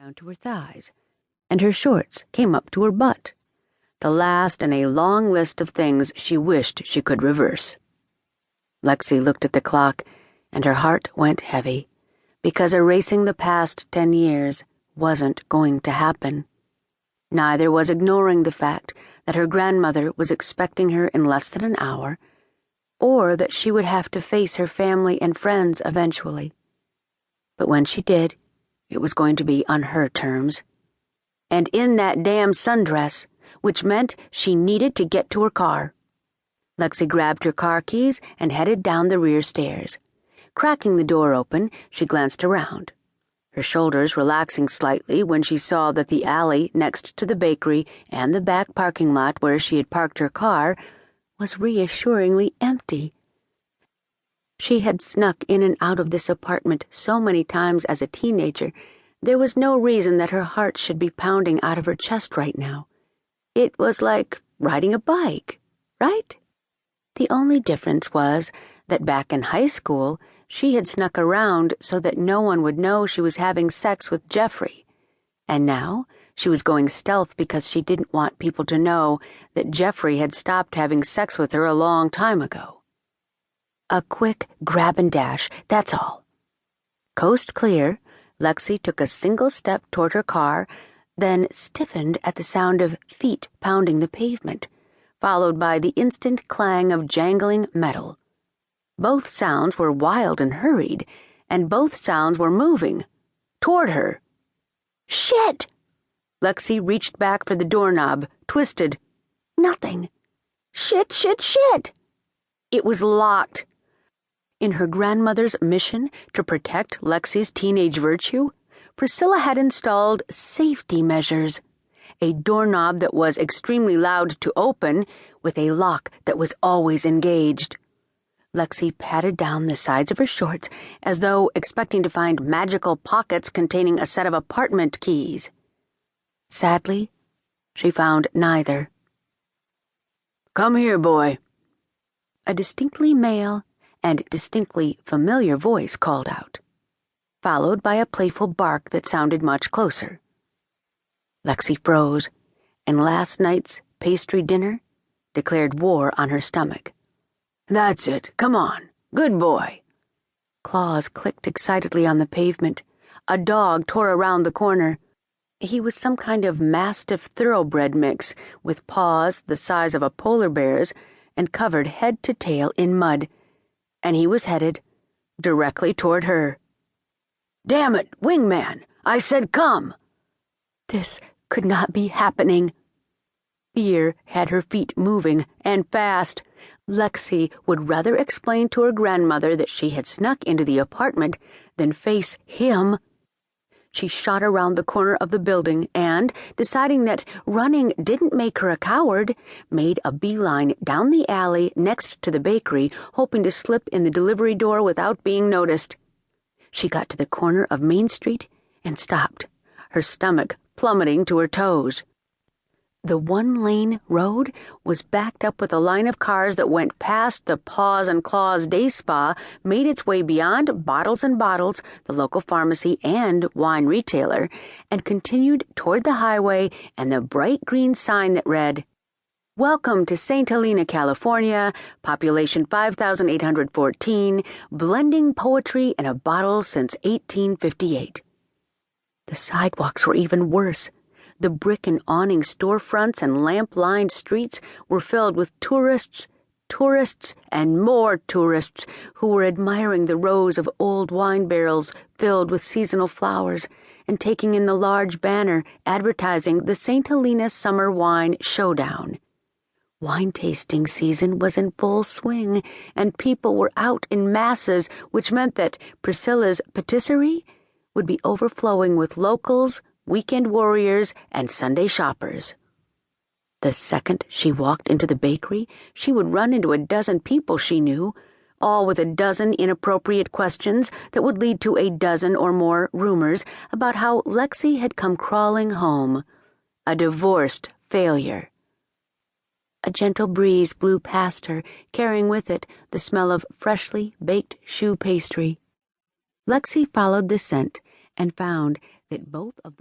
down to her thighs, and her shorts came up to her butt, the last in a long list of things she wished she could reverse. Lexi looked at the clock, and her heart went heavy, because erasing the past 10 years wasn't going to happen. Neither was ignoring the fact that her grandmother was expecting her in less than an hour, or that she would have to face her family and friends eventually. But when she did, it was going to be on her terms. And in that damn sundress, which meant she needed to get to her car. Lexi grabbed her car keys and headed down the rear stairs. Cracking the door open, she glanced around, her shoulders relaxing slightly when she saw that the alley next to the bakery and the back parking lot where she had parked her car was reassuringly empty. She had snuck in and out of this apartment so many times as a teenager, there was no reason that her heart should be pounding out of her chest right now. It was like riding a bike, right? The only difference was that back in high school, she had snuck around so that no one would know she was having sex with Jeffrey, and now she was going stealth because she didn't want people to know that Jeffrey had stopped having sex with her a long time ago. A quick grab and dash, that's all. Coast clear, Lexi took a single step toward her car, then stiffened at the sound of feet pounding the pavement, followed by the instant clang of jangling metal. Both sounds were wild and hurried, and both sounds were moving toward her. Shit! Lexi reached back for the doorknob, twisted. Nothing. Shit, shit, shit! It was locked. In her grandmother's mission to protect Lexi's teenage virtue, Priscilla had installed safety measures. A doorknob that was extremely loud to open, with a lock that was always engaged. Lexi patted down the sides of her shorts as though expecting to find magical pockets containing a set of apartment keys. Sadly, she found neither. "Come here, boy." A distinctly male and distinctly familiar voice called out, followed by a playful bark that sounded much closer. Lexi froze, and last night's pastry dinner declared war on her stomach. "That's it, come on, good boy." Claws clicked excitedly on the pavement. A dog tore around the corner. He was some kind of mastiff thoroughbred mix, with paws the size of a polar bear's and covered head to tail in mud, and he was headed directly toward her. "Damn it, wingman, I said come!" This could not be happening. Fear had her feet moving, and fast. Lexi would rather explain to her grandmother that she had snuck into the apartment than face him. She shot around the corner of the building and, deciding that running didn't make her a coward, made a beeline down the alley next to the bakery, hoping to slip in the delivery door without being noticed. She got to the corner of Main Street and stopped, her stomach plummeting to her toes. The one-lane road was backed up with a line of cars that went past the Paws and Claws Day Spa, made its way beyond Bottles and Bottles, the local pharmacy and wine retailer, and continued toward the highway and the bright green sign that read, "Welcome to St. Helena, California, population 5,814, blending poetry in a bottle since 1858. The sidewalks were even worse. The brick and awning storefronts and lamp-lined streets were filled with tourists, and more tourists who were admiring the rows of old wine barrels filled with seasonal flowers and taking in the large banner advertising the St. Helena Summer Wine Showdown. Wine tasting season was in full swing, and people were out in masses, which meant that Priscilla's patisserie would be overflowing with locals, weekend warriors, and Sunday shoppers. The second she walked into the bakery, she would run into a dozen people she knew, all with a dozen inappropriate questions that would lead to a dozen or more rumors about how Lexi had come crawling home, a divorced failure. A gentle breeze blew past her, carrying with it the smell of freshly baked choux pastry. Lexi followed the scent and found that both of the